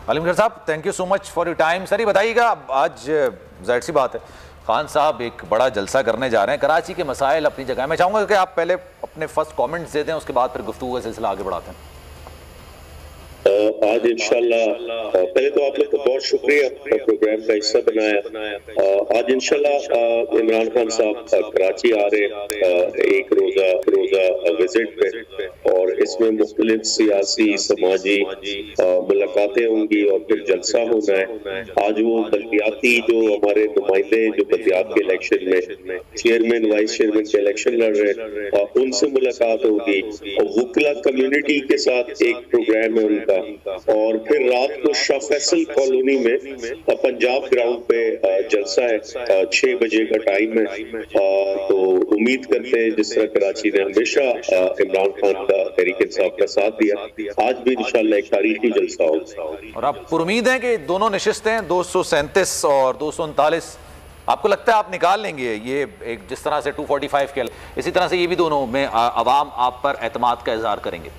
आलमगीर साहब, thank you so much for your time. Sir ये बताइएगा, आज जाहिर सी बात है खान साहब एक बड़ा जलसा करने जा रहे हैं, कराची के मसाइल अपनी जगह। मैं चाहूँगा कि आप पहले अपने फर्स्ट कमेंट्स दे दें, उसके बाद फिर गुफ्तगू का सिलसिला आगे बढ़ाते हैं। आज इंशाल्लाह पहले तो आप लोग को बहुत शुक्रिया प्रोग्राम का हिस्सा बनाया। आज इंशाल्लाह इमरान खान साहब कराची आ रहे एक रोजा विजिट पे, और इसमें मुख्तलिफ सियासी समाजी मुलाकातें होंगी और फिर जलसा होना है। आज वो बल्दियाती जो हमारे नुमाइंदे जो बल्दियात के इलेक्शन में चेयरमैन वाइस चेयरमैन के इलेक्शन लड़ रहे, उनसे मुलाकात होगी। और वुकला कम्युनिटी के साथ एक प्रोग्राम है उनका, और फिर रात को शाह फैसल कॉलोनी में पंजाब ग्राउंड पे जलसा है, 6 बजे का टाइम है। तो उम्मीद करते हैं जिस तरह कराची ने हमेशा इमरान खान का तहरीक इंसाफ का साथ दिया, आज भी इंशाल्लाह एक तारीखी जलसा होगा। और आप पुरुमीद हैं कि दोनों नशिस्तें 237 और 239 आपको लगता है आप निकाल लेंगे? ये एक जिस तरह से 245 के, इसी तरह से ये भी दोनों में अवाम आप पर एतमाद का इजहार करेंगे?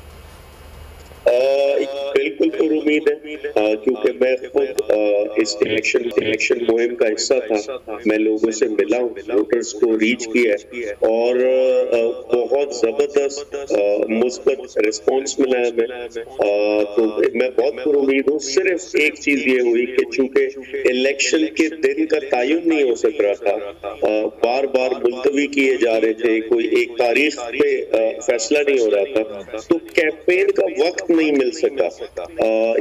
बिल्कुल उम्मीद है, क्योंकि मैं खुद इस इलेक्शन मुहिम का हिस्सा था। मैं लोगों से मिला हूँ, वोटर्स को रीच किया है, और बहुत जबरदस्त मुस्बत रिस्पॉन्स मिला है हमें। तो मैं बहुत उम्मीद हूँ। सिर्फ एक चीज ये हुई कि चूंकि इलेक्शन के दिन का तयन नहीं हो सक रहा था, बार बार मुलतवी किए जा रहे थे, कोई एक तारीख पे फैसला नहीं हो रहा था, तो कैंपेन का वक्त नहीं मिल सका।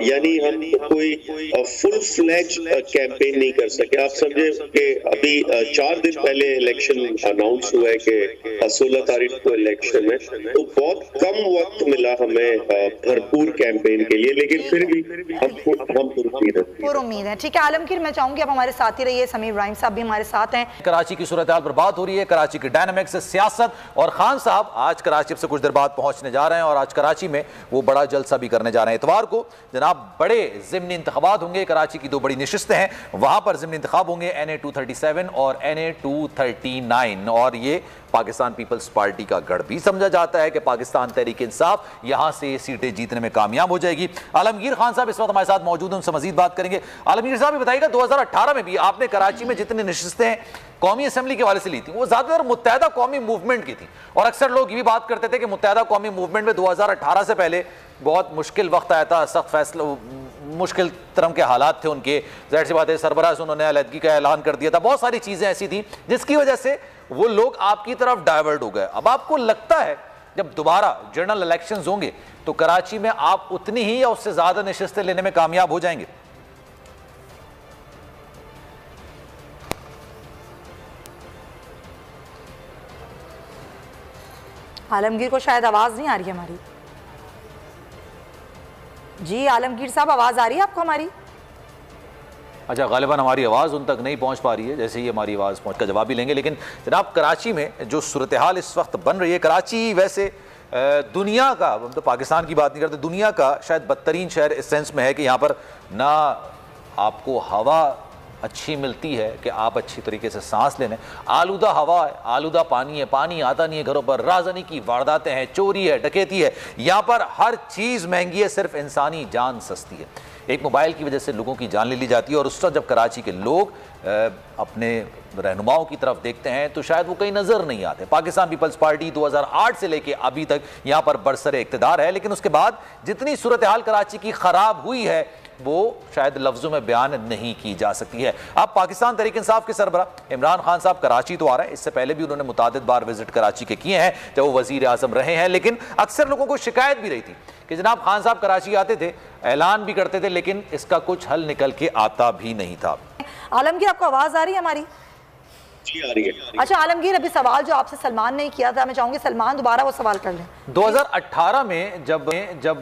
यानी हम कोई फुल फ्लैज कैंपेन नहीं कर सके। आप समझे कि अभी 4 दिन पहले इलेक्शन अनाउंस हुआ है कि 16 तारीख को इलेक्शन है, तो बहुत कम वक्त मिला हमें भरपूर कैंपेन के लिए, लेकिन फिर भी हम उम्मीद है। ठीक है आलमगीर, मैं चाहूंगी आप हमारे साथ ही रहिए। समीर इब्राहिम साहब भी हमारे साथ हैं। कराची की सूरत हाल पर बात हो रही है, कराची की डायनामिक्स, सियासत, और खान साहब आज कराची से कुछ देर बाद पहुंचने जा रहे हैं, और आज कराची में वो बड़ा जलसा भी करने जा रहे हैं। इतवार को जनाब बड़े ज़िमनी इंतखाबात होंगे। कराची की 2 बड़ी नशिस्तें हैं, वहां पर ज़िमनी इंतखाब होंगे, NA 237 और NA 239, और ये पाकिस्तान पीपल्स पार्टी का गढ़ भी समझा जाता है कि पाकिस्तान तहरीक इंसाफ यहां से सीटें जीतने में कामयाब हो जाएगी। आलमगीर खान साहब इस वक्त हमारे साथ मौजूद हैं, उनसे मजीद बात करेंगे। आलमगीर साहब ये बताइएगा, 2018 में भी आपने कराची में जितनी नशिस्तें कौमी असेंबली के हवाले से ली थी, वो ज्यादातर मुत्तहदा कौमी मूवमेंट की थी, और अक्सर लोग ये भी बात करते थे कि मुत्तहदा कौमी मूवमेंट में 2018 से पहले बहुत मुश्किल वक्त आया था, सख्त फैसला, मुश्किल तरह के हालात थे उनके। जाहिर सी बात है सरबराह से उन्होंने अलहदगी का ऐलान कर दिया था, बहुत सारी चीजें ऐसी थी जिसकी वजह से वो लोग आपकी तरफ डाइवर्ट हो गए। अब आपको लगता है जब दोबारा जनरल इलेक्शंस होंगे तो कराची में आप उतनी ही या उससे ज्यादा नशिस्तें लेने में कामयाब हो जाएंगे? आलमगीर को शायद आवाज नहीं आ रही है हमारी। जी आलमगीर साहब, आवाज आ रही है आपको हमारी? अच्छा, गालिबन हमारी आवाज़ उन तक नहीं पहुंच पा रही है, जैसे ही हमारी आवाज़ पहुंच का जवाब भी लेंगे। लेकिन जनाब कराची में जो सूरत हाल इस वक्त बन रही है, कराची वैसे दुनिया का, हम तो पाकिस्तान की बात नहीं करते, दुनिया का शायद बदतरीन शहर इस सेंस में है कि यहाँ पर ना आपको हवा अच्छी मिलती है कि आप अच्छी तरीके से सांस लेने, आलूदा हवा है, आलूदा पानी है, पानी आता नहीं है घरों पर, राजनी की वारदातें हैं, चोरी है, डकैती है, यहाँ पर हर चीज़ महंगी है, सिर्फ इंसानी जान सस्ती है। एक मोबाइल की वजह से लोगों की जान ले ली जाती है, और उस वक्त जब कराची के लोग अपने रहनुमाओं की तरफ देखते हैं तो शायद वो कहीं नज़र नहीं आते। पाकिस्तान पीपल्स पार्टी 2008 से लेके अभी तक यहाँ पर बरसरे इक़्तिदार है, लेकिन उसके बाद जितनी सूरत हाल कराची की ख़राब हुई है वो शायद लफ्ज़ों में बयान नहीं की जा सकती है। अब पाकिस्तान तहरीक इंसाफ के सरबराह इमरान खान साहब कराची तो आ रहे हैं, इससे पहले भी उन्होंने मुतादिद बार विजिट कराची के किए हैं जब वो वज़ीर आज़म रहे हैं, लेकिन अक्सर लोगों को शिकायत भी रही थी कि जनाब खान साहब कराची आते थे, ऐलान भी करते थे, लेकिन इसका कुछ हल निकल के आता भी नहीं था। आलमगीर आपको आवाज़ आ रही है हमारी? जी आ रही है। अच्छा आलमगीर, अभी सवाल जो आपसे सलमान ने किया था, मैं चाहूंगी सलमान दोबारा वो सवाल कर लें। 2018 में जब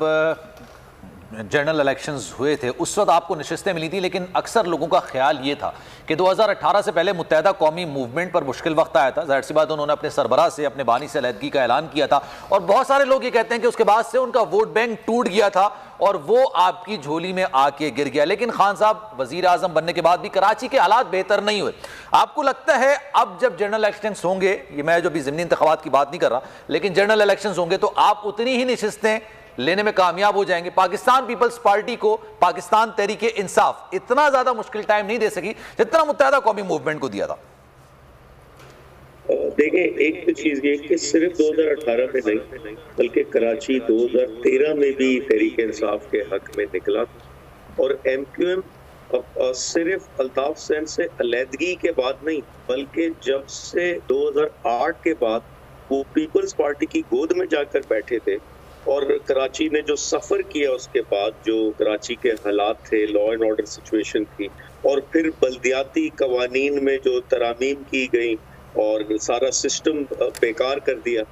जनरल इलेक्शंस हुए थे उस वक्त आपको नशिस्तें मिली थी, लेकिन अक्सर लोगों का ख्याल ये था कि 2018 से पहले मुत्तहदा कौमी मूवमेंट पर मुश्किल वक्त आया था। जाहिर सी बात उन्होंने अपने सरबराह से, अपने बानी से अलहदगी का ऐलान किया था, और बहुत सारे लोग ये कहते हैं कि उसके बाद से उनका वोट बैंक टूट गया था और वो आपकी झोली में आके गिर गया। लेकिन खान साहब वजीर आजम बनने के बाद भी कराची के हालात बेहतर नहीं हुए। आपको लगता है अब जब जनरल इलेक्शंस होंगे, ये मैं जो भी ज़िमनी इंतखाबात की बात नहीं कर रहा, लेकिन जनरल इलेक्शंस होंगे तो आप उतनी ही नशिस्तें लेने में कामयाब हो जाएंगे। पाकिस्तान पीपल्स पार्टी को पाकिस्तान तहरीक इंसाफ इतना ज्यादा मुश्किल टाइम नहीं दे सकी जितना मुत्तहदा कौमी मूवमेंट को दिया था। देखिए, एक तो चीज ये कि सिर्फ 2018 में नहीं बल्कि कराची 2013 में भी तहरीक इंसाफ के हक में निकला और MQM सिर्फ अल्ताफ हुसैन से अलहदगी के बाद नहीं बल्कि जब से 2008 के बाद वो पीपल्स पार्टी की गोद में जाकर बैठे थे और कराची ने जो सफ़र किया उसके बाद जो कराची के हालात थे, लॉ एंड ऑर्डर सिचुएशन थी और फिर बल्दियाती कवानीन में जो तरामीम की गई और सारा सिस्टम बेकार कर दिया,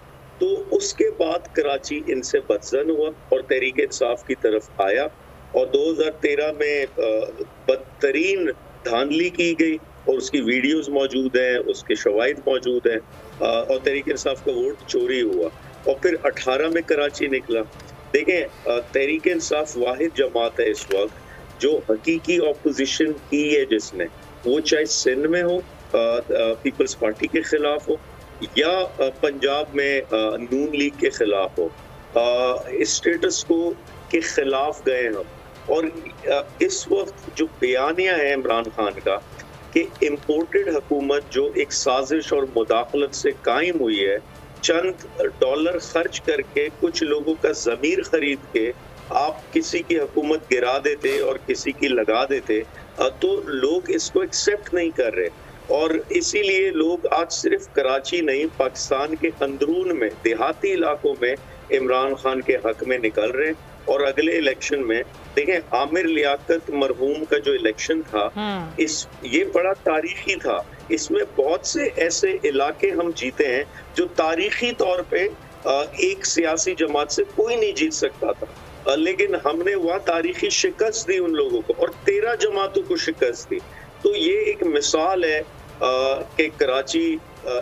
तो उसके बाद कराची इनसे बदजन हुआ और तहरीक इंसाफ की तरफ आया और 2013 में बदतरीन धांधली की गई और उसकी वीडियोस मौजूद हैं, उसके शवाहिद मौजूद हैं और तहरीक इंसाफ का वोट चोरी हुआ और फिर 18 में कराची निकला। देखें, तहरीक इंसाफ वाहिद जमात है इस वक्त जो हकीकी ऑपोजिशन की है, जिसने वो चाहे सिंध में हो पीपल्स पार्टी के खिलाफ हो या पंजाब में नून लीग के खिलाफ हो, स्टेटस को के खिलाफ गए हम। और इस वक्त जो बयानिया है इमरान खान का कि इम्पोर्टेड हुकूमत जो एक साजिश और मुदाखलत से कायम हुई है, चंद डॉलर खर्च करके कुछ लोगों का ज़मीर खरीद के आप किसी की हुकूमत गिरा देते और किसी की लगा देते, तो लोग इसको एक्सेप्ट नहीं कर रहे और इसीलिए लोग आज सिर्फ कराची नहीं पाकिस्तान के अंदरून में देहाती इलाकों में इमरान खान के हक में निकल रहे हैं। और अगले इलेक्शन में देखें, आमिर लियाकत मरहूम का जो इलेक्शन था ये बड़ा तारीखी था। इसमें बहुत से ऐसे इलाके हम जीते हैं जो तारीखी तौर पे एक सियासी जमात से कोई नहीं जीत सकता था, लेकिन हमने वहाँ तारीखी शिकस्त दी उन लोगों को और 13 जमातों को शिकस्त दी। तो ये एक मिसाल है कि कराची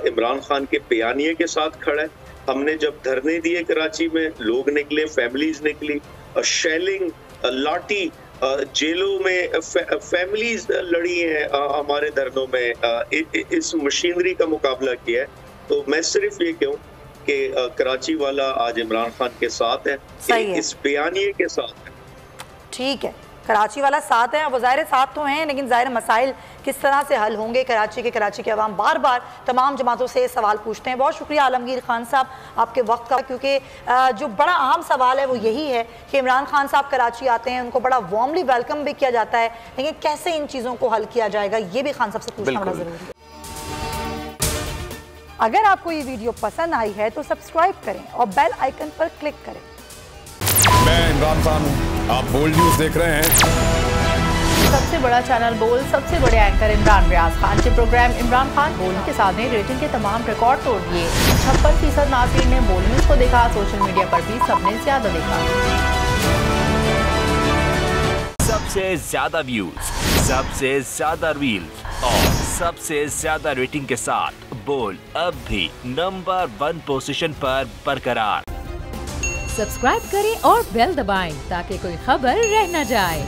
इमरान खान के बयानिए के साथ खड़ा है। हमने जब धरने दिए कराची में, लोग निकले, फैमिलीज निकली, शेलिंग, लाठी, जेलों में फैमिलीज लड़ी हैं हमारे धरनों में, इस मशीनरी का मुकाबला किया है। तो मैं सिर्फ ये कहूँ कि कराची वाला आज इमरान खान के साथ है, इस बयानिए के साथ है। ठीक है, कराची वाला साथ है, वो ज़ाहिर साथ तो हैं, लेकिन ज़ाहिर मसाइल किस तरह से हल होंगे कराची के अवाम बार बार तमाम जमातों से सवाल पूछते हैं। बहुत शुक्रिया आलमगीर खान साहब आपके वक्त का, क्योंकि जो बड़ा अहम सवाल है वो यही है कि इमरान खान साहब कराची आते हैं, उनको बड़ा वार्मली वेलकम भी किया जाता है, लेकिन कैसे इन चीज़ों को हल किया जाएगा ये भी खान साहब से पूछना बड़ा ज़रूरी है। अगर आपको ये वीडियो पसंद आई है तो सब्सक्राइब करें और बेल आइकन पर क्लिक करें। मैं इमरान खान हूं, आप बोल्ड न्यूज देख रहे हैं। सबसे बड़ा चैनल बोल्ड, सबसे बड़े एंकर इमरान रियाज खान के प्रोग्राम इमरान खान बोल्ड के साथ ने रेटिंग के तमाम रिकॉर्ड तोड़ दिए। 56% नाज़रीन ने बोल्ड न्यूज को देखा, सोशल मीडिया पर भी सबने ज्यादा देखा। सबसे ज्यादा व्यूज, सबसे ज्यादा रील्स और सबसे ज्यादा रेटिंग के साथ बोल्ड अब भी नंबर 1 पोजीशन पर बरकरार। सब्सक्राइब करें और बेल दबाएं ताकि कोई खबर रह न जाए।